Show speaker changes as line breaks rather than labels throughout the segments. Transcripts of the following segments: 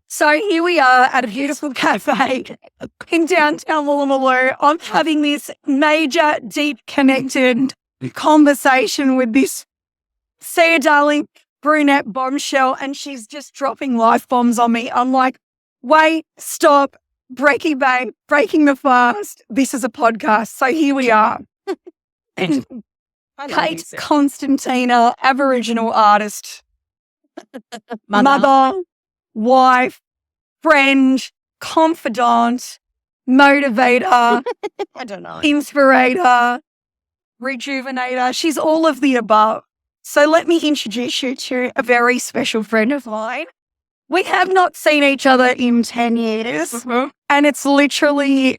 So here we are at a beautiful cafe in downtown Woolloomooloo. I'm having this major, deep, connected conversation with this Sia darling brunette bombshell, and she's just dropping life bombs on me. I'm like, wait, stop, breaking the fast. This is a podcast. So here we are. Kate Constantina, Aboriginal artist, mother, wife, friend, confidant, motivator,
I don't know.
inspirator, rejuvenator. She's all of the above. So let me introduce you to a very special friend of mine. We have not seen each other in 10 years, and it's literally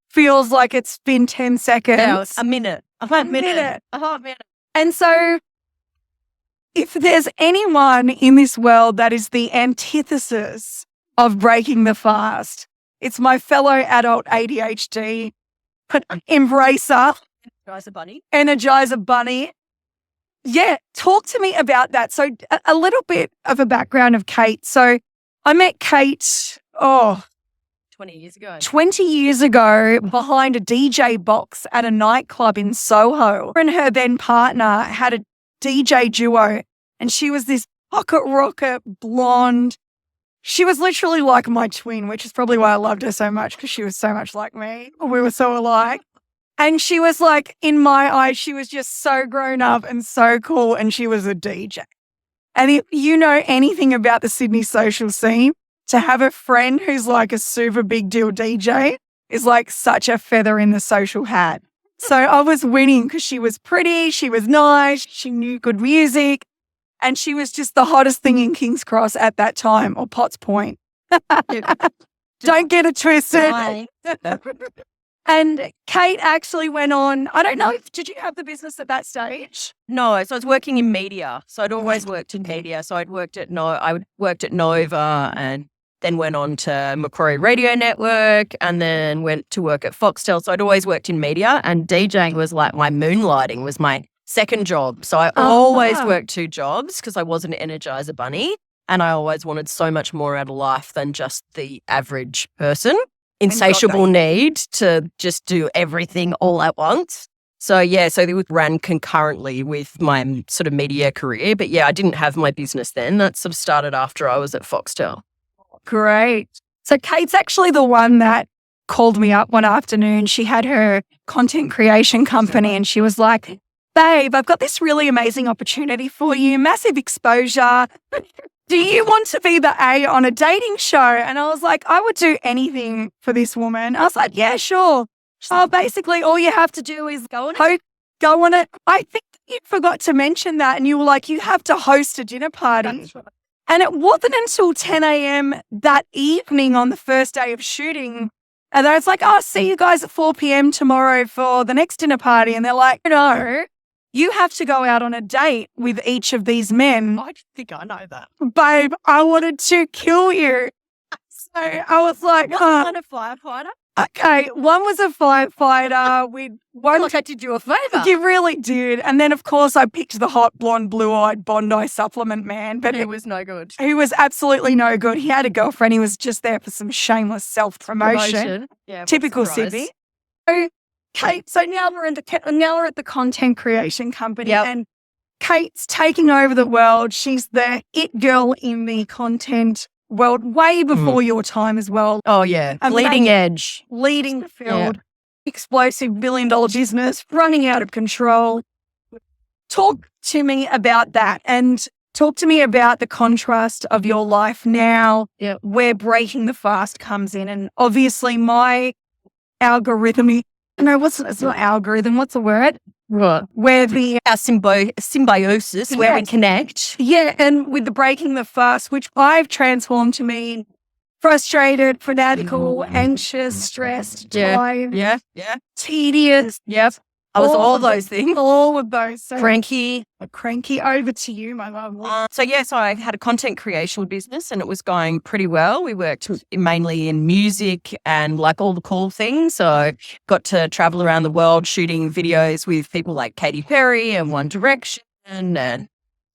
feels like it's been 10 seconds.
Yeah, a minute. A minute.
And so if there's anyone in this world that is the antithesis of breaking the fast, it's my fellow adult ADHD embracer, Energizer Bunny. Yeah, talk to me about that. So a little bit of a background of Kate. So I met Kate,
20 years ago.
20 years ago behind a DJ box at a nightclub in Soho. Her and her then partner had a DJ duo, and she was this pocket rocket blonde. She was literally like my twin, which is probably why I loved her so much, because she was so much like me. We were so alike. And she was like, in my eyes, she was just so grown up and so cool, and she was a DJ. And if you know anything about the Sydney social scene, to have a friend who's like a super big deal DJ is like such a feather in the social hat. So I was winning because she was pretty, she was nice, she knew good music, and she was just the hottest thing in King's Cross at that time, or Potts Point. Don't get it twisted. And Kate actually went on, I don't know, did you have the business at that stage?
No, so I was working in media. So I'd always worked in media. So I worked at Nova, and then went on to Macquarie Radio Network, and then went to work at Foxtel. So I'd always worked in media, and DJing was like my moonlighting, was my second job. So I always worked two jobs because I was an Energizer Bunny, and I always wanted so much more out of life than just the average person. Insatiable need to just do everything all at once. So yeah, so it ran concurrently with my sort of media career. But yeah, I didn't have my business then. That sort of started after I was at Foxtel.
Great. So Kate's actually the one that called me up one afternoon. She had her content creation company, and she was like, babe, I've got this really amazing opportunity for you, massive exposure. Do you want to be the A on a dating show? And I was like, I would do anything for this woman. I was like, yeah, sure. Oh, basically all you have to do is go on it. I think you forgot to mention that, and you were like, you have to host a dinner party.
That's right.
And it wasn't until 10 a.m. that evening on the first day of shooting. And I was like, oh, see you guys at 4 p.m. tomorrow for the next dinner party. And they're like, no, you have to go out on a date with each of these men.
I think I know that.
Babe, I wanted to kill you. So I was like,
What kind of firefighter?
okay, one was a firefighter.
Like I did you a favour.
You really did. And then, of course, I picked the hot, blonde, blue-eyed Bondi supplement man. But
It was no good.
he was absolutely no good. He had a girlfriend. He was just there for some shameless self-promotion.
Yeah,
Typical Sydney. So, Kate, so now we're at the content creation company, and Kate's taking over the world. She's the it girl in the content world way before your time as well.
Oh, yeah. Leading edge.
Leading the field. Explosive $1 billion business, running out of control. Talk to me about that, and talk to me about the contrast of your life now, where breaking the fast comes in. And obviously my algorithm, it's not algorithm, what's the word?
Right.
Where
Our symbiosis, where we connect.
Yeah, and with the breaking the fast, which I've transformed to mean frustrated, fanatical, anxious, stressed, tired, tedious.
Yep. I was all those things.
All of those. So
Cranky.
over to you, my love.
So I had a content creation business, and it was going pretty well. We worked mainly in music and like all the cool things. So got to travel around the world shooting videos with people like Katy Perry and One Direction and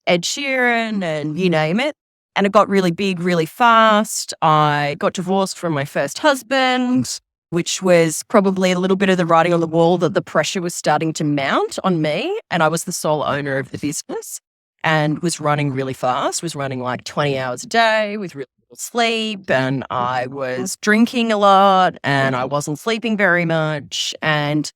Ed Sheeran and you name it. And it got really big really fast. I got divorced from my first husband, which was probably a little bit of the writing on the wall that the pressure was starting to mount on me. And I was the sole owner of the business and was running really fast, was running like 20 hours a day with really little sleep. And I was drinking a lot and I wasn't sleeping very much. And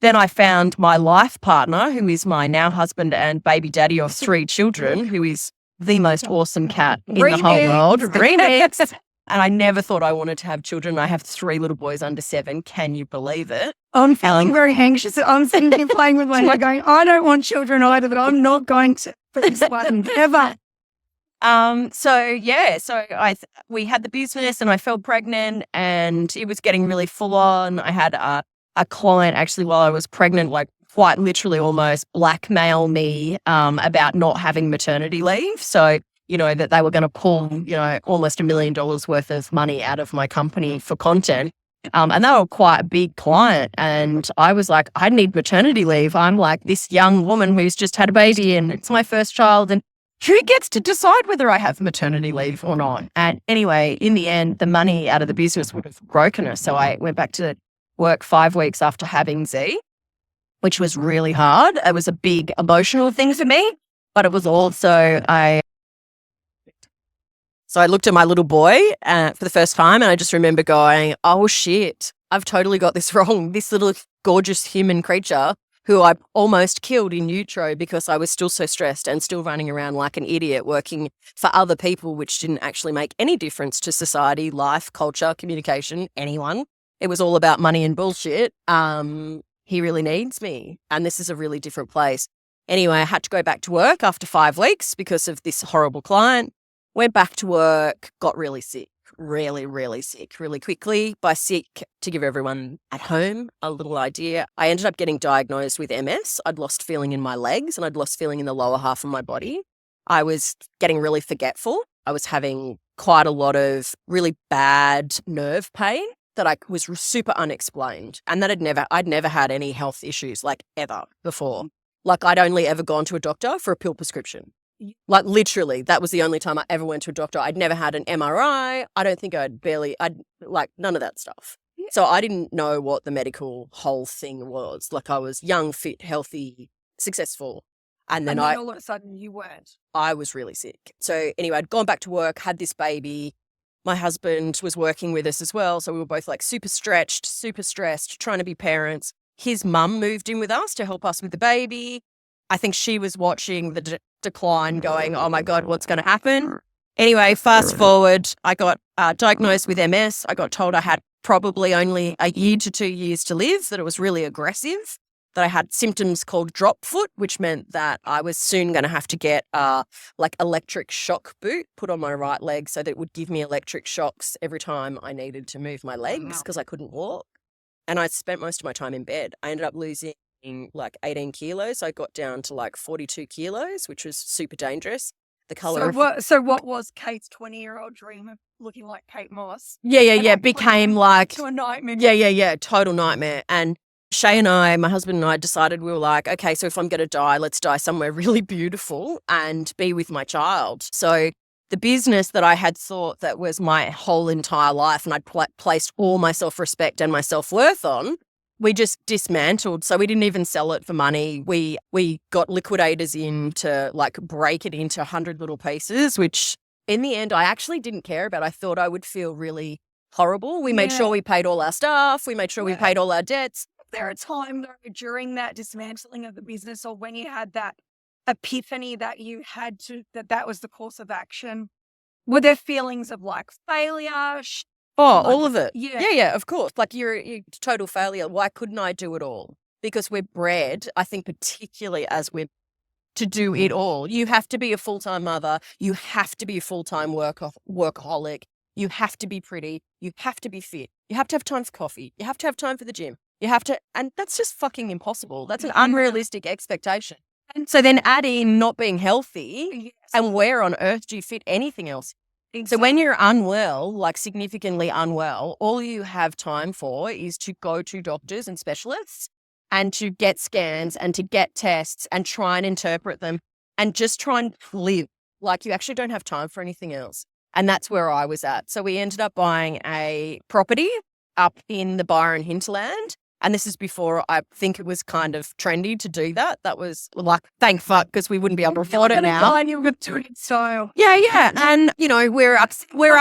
then I found my life partner, who is my now husband and baby daddy of 3 children, who is the most awesome cat in the whole world. Remix. And I never thought I wanted to have children. I have 3 little boys under 7. Can you believe it?
I'm feeling very anxious. I'm sitting here playing with my hair going, I don't want children either, but I'm not going to for this one ever.
We had the business and I fell pregnant and it was getting really full on. I had a client actually while I was pregnant, like quite literally almost blackmail me about not having maternity leave. So, that they were going to pull, almost $1 million worth of money out of my company for content. And they were quite a big client. And I was like, I need maternity leave. I'm like this young woman who's just had a baby and it's my first child. And who gets to decide whether I have maternity leave or not? And anyway, in the end, the money out of the business would have broken us. So I went back to work 5 weeks after having Z, which was really hard. It was a big emotional thing for me, but it was also So I looked at my little boy for the first time and I just remember going, oh shit, I've totally got this wrong. This little gorgeous human creature who I almost killed in utero because I was still so stressed and still running around like an idiot working for other people, which didn't actually make any difference to society, life, culture, communication, anyone. It was all about money and bullshit. He really needs me. And this is a really different place. Anyway, I had to go back to work after 5 weeks because of this horrible client. Went back to work, got really sick, really, really sick, really quickly. By sick, to give everyone at home a little idea, I ended up getting diagnosed with MS. I'd lost feeling in my legs and I'd lost feeling in the lower half of my body. I was getting really forgetful. I was having quite a lot of really bad nerve pain that I was super unexplained and that I'd never had any health issues like ever before. Like I'd only ever gone to a doctor for a pill prescription. Like literally, that was the only time I ever went to a doctor. I'd never had an MRI. I don't think I'd like none of that stuff. Yeah. So I didn't know what the medical whole thing was. Like I was young, fit, healthy, successful. And then
all of a sudden you weren't.
I was really sick. So anyway, I'd gone back to work, had this baby. My husband was working with us as well. So we were both like super stretched, super stressed, trying to be parents. His mum moved in with us to help us with the baby. I think she was watching the decline going, oh my God, what's going to happen? Anyway, fast forward, I got diagnosed with MS. I got told I had probably only 1 year to 2 years to live, that it was really aggressive, that I had symptoms called drop foot, which meant that I was soon going to have to get like electric shock boot put on my right leg so that it would give me electric shocks every time I needed to move my legs because I couldn't walk. And I spent most of my time in bed. I ended up losing like 18 kilos. I got down to like 42 kilos, which was super dangerous. The color.
So what was Kate's 20-year-old dream of looking like Kate Moss?
Yeah. Became like
to a nightmare.
Yeah. Total nightmare. And Shay and I, my husband and I, decided we were like, okay, so if I'm going to die, let's die somewhere really beautiful and be with my child. So the business that I had thought that was my whole entire life and I'd placed all my self-respect and my self-worth on, we just dismantled. So we didn't even sell it for money. We got liquidators in to like break it into 100 little pieces, which in the end I actually didn't care about. I thought I would feel really horrible. We made sure we paid all our staff. We made sure we paid all our debts.
There a time though during that dismantling of the business or when you had that epiphany that you had to, that was the course of action, were there feelings of like failure?
All of it.
Yeah,
of course. Like you're a total failure. Why couldn't I do it all? Because we're bred, I think particularly as women, to do it all. You have to be a full-time mother. You have to be a full-time workaholic. You have to be pretty. You have to be fit. You have to have time for coffee. You have to have time for the gym. You have to, and that's just fucking impossible. That's an unrealistic expectation. And so then add in not being healthy and where on earth do you fit anything else? Exactly. So when you're unwell, like significantly unwell, all you have time for is to go to doctors and specialists and to get scans and to get tests and try and interpret them and just try and live. Like, you actually don't have time for anything else. And that's where I was at. So we ended up buying a property up in the Byron hinterland. And this is before I think it was kind of trendy to do that. That was like, thank fuck, because we wouldn't be able to afford it now.
You were doing it style.
Yeah. And, you know, we're up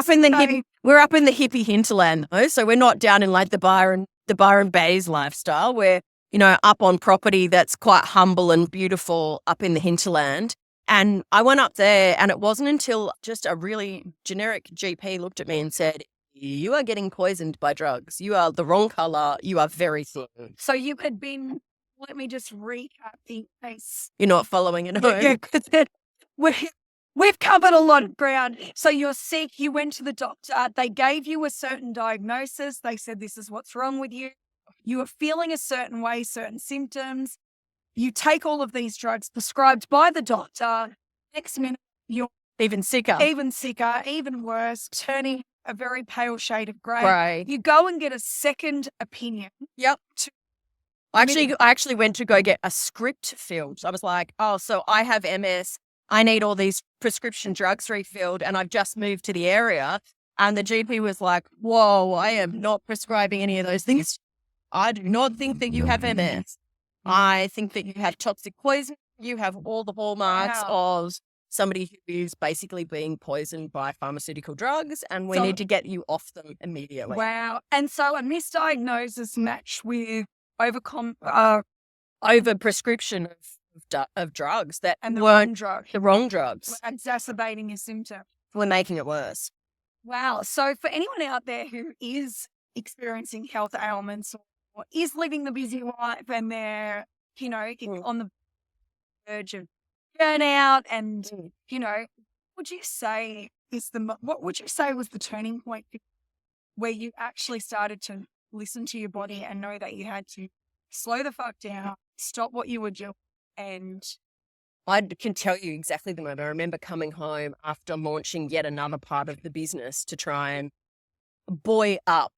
in the hippie hinterland though. So we're not down in like the Byron Bays lifestyle. We're, you know, up on property that's quite humble and beautiful up in the hinterland. And I went up there, and it wasn't until just a really generic GP looked at me and said, "You are getting poisoned by drugs. You are the wrong color. You are very thin."
So you had been, let me just recap the case.
You're not following it home.
Yeah, because we've covered a lot of ground. So you're sick, you went to the doctor, they gave you a certain diagnosis. They said, this is what's wrong with you. You were feeling a certain way, certain symptoms. You take all of these drugs prescribed by the doctor. Next minute, you're
Even sicker.
even worse, turning a very pale shade of grey.
Right.
You go and get a second opinion.
Yep. I actually went to go get a script filled. I was like, oh, so I have MS. I need all these prescription drugs refilled, and I've just moved to the area. And the GP was like, whoa, I am not prescribing any of those things. I do not think that you have MS. I think that you have toxic poison. You have all the hallmarks of somebody who is basically being poisoned by pharmaceutical drugs, and we need to get you off them immediately.
Wow. And so a misdiagnosis matched with over
prescription of drugs that
and
weren't the wrong drugs.
Exacerbating your symptoms.
We're making it worse.
Wow. So for anyone out there who is experiencing health ailments or is living the busy life and they're, you know, on the verge of burnout and, you know, what would you say was the turning point where you actually started to listen to your body and know that you had to slow the fuck down, stop what you were doing? And
I can tell you exactly the moment. I remember coming home after launching yet another part of the business to try and buoy up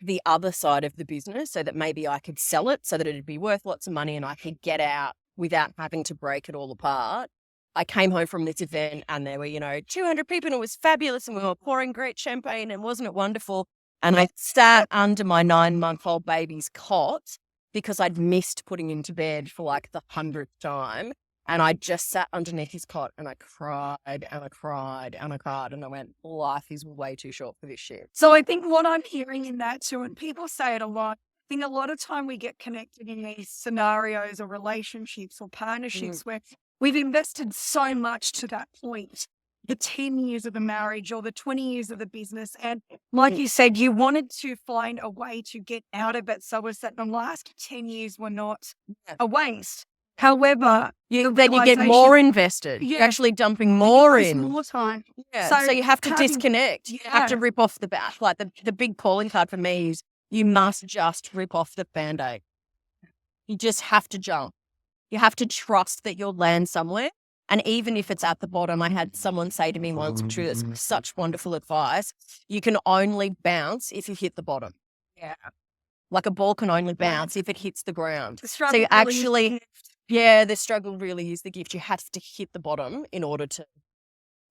the other side of the business so that maybe I could sell it so that it'd be worth lots of money and I could get out without having to break it all apart. I came home from this event and there were, you know, 200 people and it was fabulous and we were pouring great champagne and wasn't it wonderful? And I sat under my 9-month-old baby's cot because I'd missed putting him to bed for like the 100th time. And I just sat underneath his cot and I cried and I cried and I cried and I went, life is way too short for this shit.
So I think what I'm hearing in that too, and people say it a lot, I think a lot of time we get connected in these scenarios or relationships or partnerships where we've invested so much to that point, the 10 years of the marriage or the 20 years of the business. And like you said, you wanted to find a way to get out of it so as that the last 10 years were not a waste. However,
then you get more invested. You're actually dumping more in.
More time.
Yeah. So you have to disconnect. You have to rip off the back. Like the big calling card for me is you must just rip off the Band-Aid. You just have to jump. You have to trust that you'll land somewhere. And even if it's at the bottom, I had someone say to me once, which was such wonderful advice, you can only bounce if you hit the bottom.
Yeah.
Like a ball can only bounce if it hits the ground.
So you actually...
Yeah, the struggle really is the gift. You have to hit the bottom in order to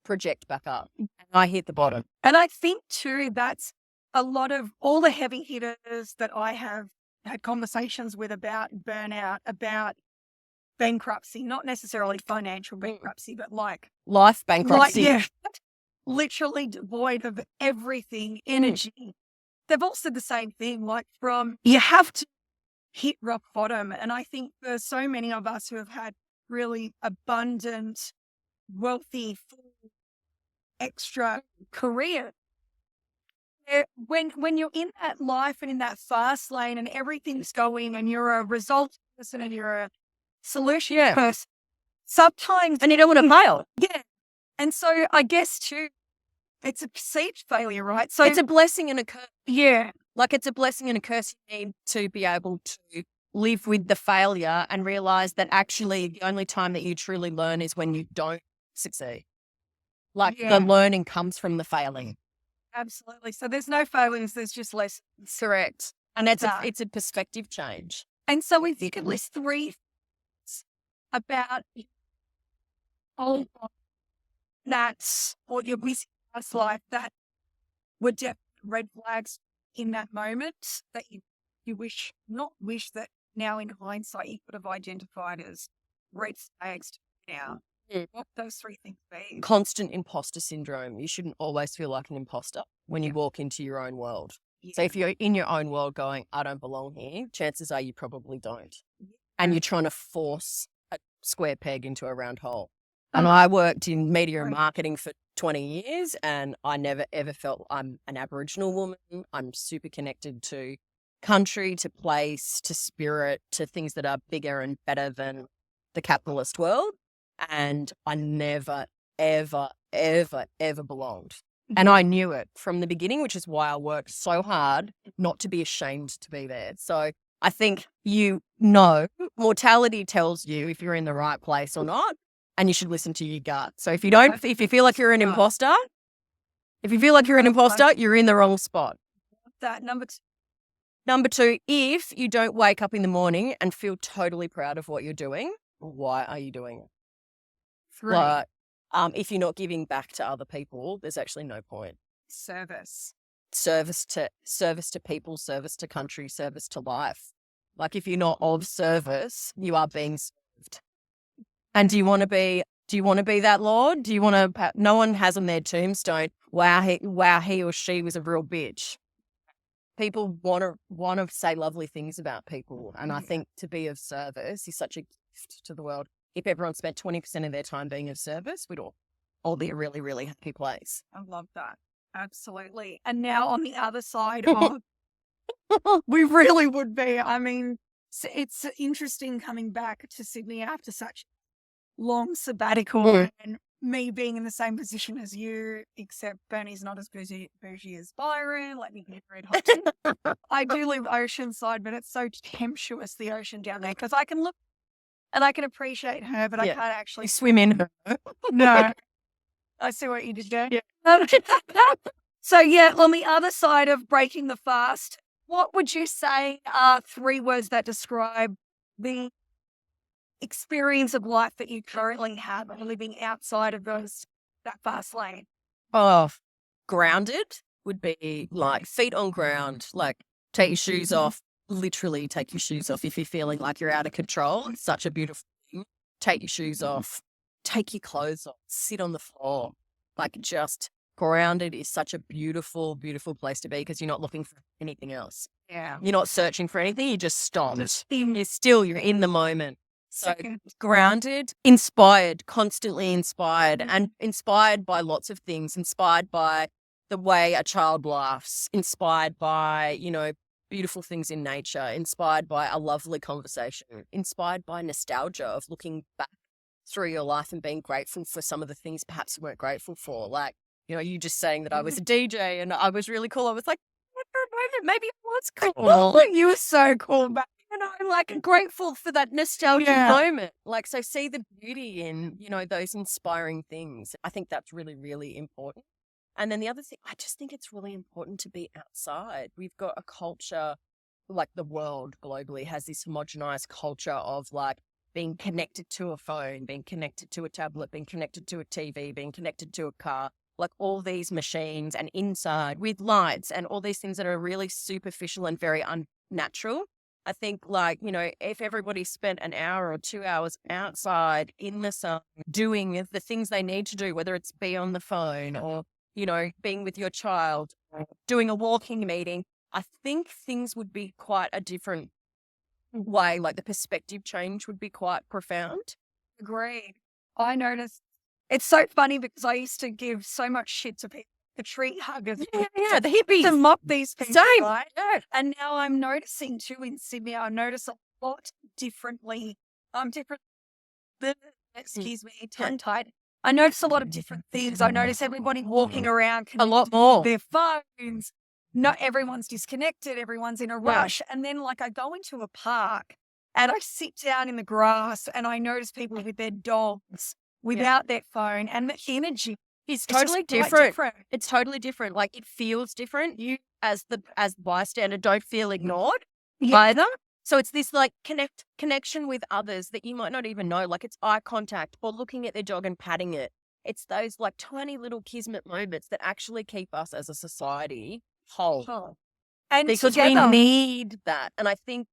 project back up. And I hit the bottom.
And I think too, that's a lot of all the heavy hitters that I have had conversations with about burnout, about bankruptcy, not necessarily financial bankruptcy, but like
life bankruptcy.
Literally devoid of everything, energy. They've all said the same thing, like you have to hit rock bottom. And I think for so many of us who have had really abundant, wealthy, full, extra career, when you're in that life and in that fast lane and everything's going and you're a result person and you're a solution person, sometimes...
And you don't want to fail.
Yeah. And so I guess too, it's a perceived failure, right? So
it's a blessing and a curse.
Yeah.
Like it's a blessing and a curse. You need to be able to live with the failure and realize that actually the only time that you truly learn is when you don't succeed. Like the learning comes from the failing.
Absolutely. So there's no failings, there's just lessons.
Correct. And it's a perspective change.
And so if you could list 3 things about that's or your busy past life that were definite red flags in that moment that you not wish that now in hindsight you could have identified as red flags now? What those three things be?
Constant imposter syndrome. You shouldn't always feel like an imposter when you walk into your own world. So if you're in your own world going, I don't belong here, chances are you probably don't. And you're trying to force a square peg into a round hole. And I worked in media and marketing for 20 years and I never ever felt I'm an Aboriginal woman. I'm super connected to country, to place, to spirit, to things that are bigger and better than the capitalist world. And I never, ever, ever, ever belonged. And I knew it from the beginning, which is why I worked so hard not to be ashamed to be there. So I think mortality tells you if you're in the right place or not, and you should listen to your gut. So if you feel like you're an imposter, you're in the wrong spot.
That
Number two, if you don't wake up in the morning and feel totally proud of what you're doing, why are you doing it?
three.
Like, if you're not giving back to other people, there's actually no point.
Service
to people, service to country, service to life. Like if you're not of service, you are being served. And do you want to be that Lord? Do you want to? No one has on their tombstone, wow, he or she was a real bitch. People want to say lovely things about people, and I think to be of service is such a gift to the world. If everyone spent 20% of their time being of service, we'd all be a really, really happy place.
I love that. Absolutely. And now on the other side of, we really would be. I mean, it's interesting coming back to Sydney after such long sabbatical and me being in the same position as you, except Bernie's not as bougie as Byron. Let me get red hot. I do live oceanside, but it's so tempestuous, the ocean down there, because I can look and I can appreciate her, but I can't actually
swim in her.
No. I see what you did there. Yeah. So, on the other side of breaking the fast, what would you say are three words that describe the experience of life that you currently have living outside of that fast lane?
Oh, grounded would be like feet on ground, like take your shoes off, literally take your shoes off if you're feeling like you're out of control. It's such a beautiful thing. Take your shoes off, take your clothes off, sit on the floor. Like just grounded is such a beautiful, beautiful place to be because you're not looking for anything else.
Yeah.
You're not searching for anything. You just stop. You're in the moment. So grounded, inspired, constantly inspired, and inspired by lots of things, inspired by the way a child laughs, inspired by, beautiful things in nature, inspired by a lovely conversation, inspired by nostalgia of looking back through your life and being grateful for some of the things perhaps you weren't grateful for. Like, you just saying that I was a DJ and I was really cool. I was like, for a moment, maybe I was cool.
You were so cool back.
I'm like grateful for that nostalgic moment. Like, so see the beauty in, those inspiring things. I think that's really, really important. And then the other thing, I just think it's really important to be outside. We've got a culture, like the world globally has this homogenized culture of like being connected to a phone, being connected to a tablet, being connected to a TV, being connected to a car, like all these machines and inside with lights and all these things that are really superficial and very unnatural. I think like, if everybody spent an hour or 2 hours outside in the sun doing the things they need to do, whether it's be on the phone or, being with your child, doing a walking meeting, I think things would be quite a different way. Like the perspective change would be quite profound.
Agreed. I noticed it's so funny because I used to give so much shit to people. The tree huggers.
Yeah, the hippies.
To mock these people,
Same.
right?
Yeah.
And now I'm noticing too in Sydney, I notice a lot differently. Excuse me, tongue-tied. I notice a lot of different things. I notice everybody walking around
a lot more.
Their phones. Not everyone's disconnected. Everyone's in a rush. And then like I go into a park and I sit down in the grass and I notice people with their dogs without their phone and the energy.
It's totally different. It's totally different. Like it feels different. You as bystander don't feel ignored either. So it's this like connection with others that you might not even know. Like it's eye contact or looking at their dog and patting it. It's those like tiny little kismet moments that actually keep us as a society whole.
And
Because
together.
we need that. And I think,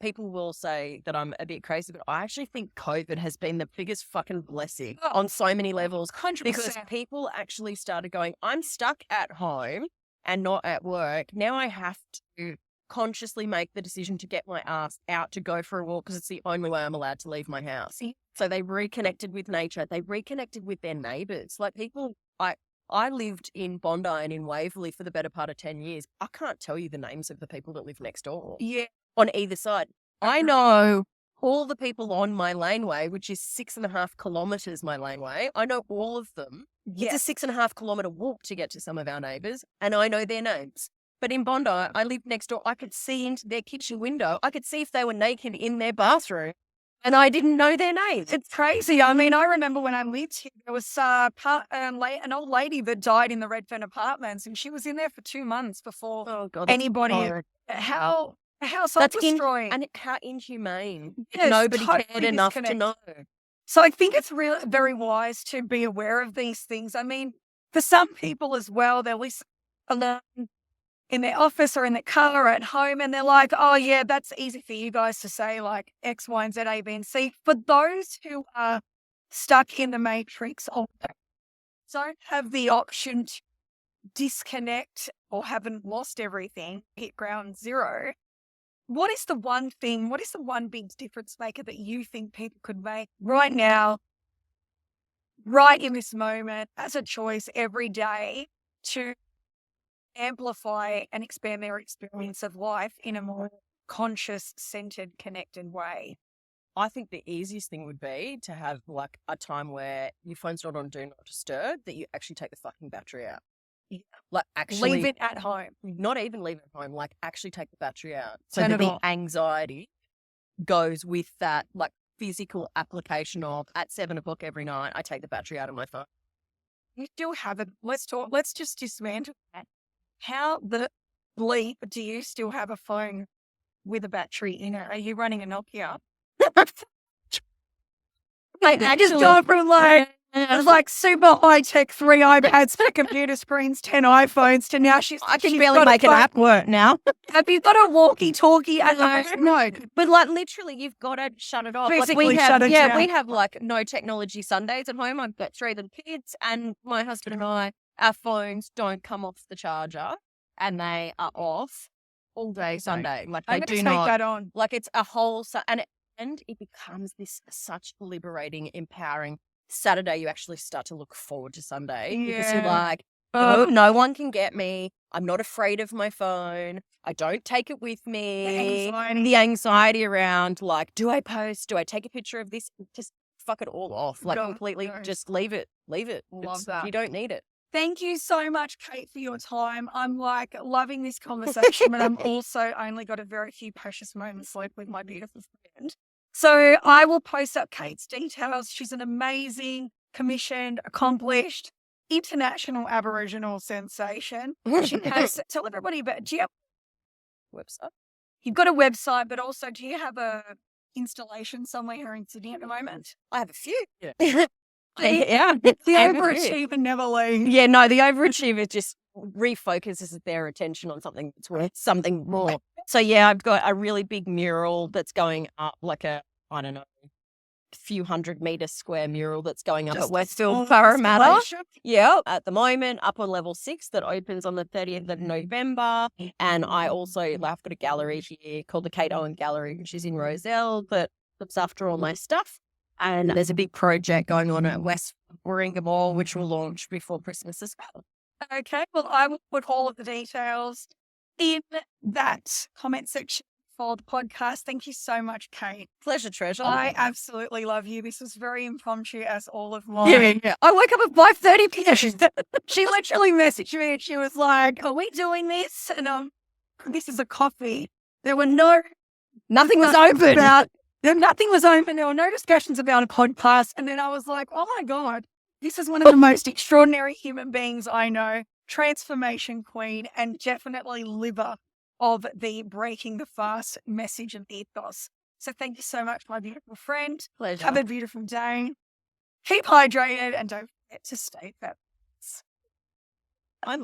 people will say that I'm a bit crazy, but I actually think COVID has been the biggest fucking blessing on so many levels.
100%.
Because people actually started going, I'm stuck at home and not at work. Now I have to consciously make the decision to get my ass out to go for a walk because it's the only way I'm allowed to leave my house. So they reconnected with nature. They reconnected with their neighbours. Like people, I lived in Bondi and in Waverley for the better part of 10 years. I can't tell you the names of the people that live next door.
Yeah.
On either side. I know all the people on my laneway, which is 6.5 kilometres my laneway. I know all of them.
Yeah.
It's a 6.5 kilometre walk to get to some of our neighbours, and I know their names. But in Bondi, I lived next door. I could see into their kitchen window. I could see if they were naked in their bathroom. And I didn't know their names.
It's crazy. I mean, I remember when I lived here, there was an old lady that died in the Redfern apartments, and she was in there for 2 months before anybody. How soul-destroying.
And how inhumane.
Yes,
Nobody
totally
cared enough to know.
So I think it's really very wise to be aware of these things. I mean, for some people as well, they'll listen alone in their office or in their car or at home, and they're like, oh, yeah, that's easy for you guys to say, like X, Y, and Z, A, B, and C. For those who are stuck in the matrix or don't have the option to disconnect or haven't lost everything, hit ground zero, what is the one big difference maker that you think people could make right now, right in this moment, as a choice every day to amplify and expand their experience of life in a more conscious, centered, connected way?
I think the easiest thing would be to have like a time where your phone's not on do not disturb, that you actually take the fucking battery out.
Yeah.
Like actually
leave it at home.
Not even leave it at home, like actually take the battery out. So
Turn
that
it
the
off.
anxiety goes with that like physical application of at 7:00 every night, I take the battery out of my phone.
You still have it. Let's just dismantle that. How the bleep do you still have a phone with a battery in it? Are you running a Nokia? Like, I just go from like super high tech 3 iPads, 4 computer screens, 10 iPhones to now she's
barely make an app work now.
Have you got a walkie-talkie at home? No.
But like literally you've got to shut it off.
Physically shut it down.
We have like no technology Sundays at home. I've got 3 little kids and my husband and I, our phones don't come off the charger and they are off all day Sunday. Like they do not.
Take that on.
Like it's a whole, and it becomes this such liberating, empowering Saturday. You actually start to look forward to Sunday because you're like, oh, no one can get me. I'm not afraid of my phone. I don't take it with me. The anxiety around like, do I post? Do I take a picture of this? Just fuck it all off. Like completely just leave it.
Love that.
You don't need it.
Thank you so much, Kate, for your time. I'm like loving this conversation, but I'm also only got a very few precious moments left with my beautiful friend. So I will post up Kate's details. She's an amazing, commissioned, accomplished, international Aboriginal sensation. She has, tell everybody about, do you have
a website? You've
got a website, but also do you have a installation somewhere here in Sydney at the moment?
I have a few.
Yeah.
Yeah.
The overachiever never leaves.
Yeah, no, the overachiever just refocuses their attention on something that's worth something more. So yeah, I've got a really big mural that's going up, like a few 100-meter square mural that's going up at Westfield Parramatta. Yeah, at the moment, up on level 6 that opens on the 30th of November. And I also, I've got a gallery here called the Kate Gallery, which is in Rozelle, that looks after all my stuff. And there's a big project going on at West Warringah Mall, which will launch before Christmas as well.
Okay, well, I will put all of the details in that comment section for the podcast. Thank you so much, Kate.
Pleasure, treasure.
I absolutely love you. This was very impromptu as all of mine.
Yeah. I woke up at 5:30 p.m.
She literally messaged me and she was like, are we doing this? And this is a coffee. There were
nothing was open.
Nothing was open. There were no discussions about a podcast. And then I was like, oh my God, this is one of the most extraordinary human beings I know. Transformation queen and definitely liver of the breaking the fast message and ethos. So thank you so much, my beautiful friend.
Pleasure.
Have a beautiful day. Keep hydrated and don't get to stay fabulous.
I love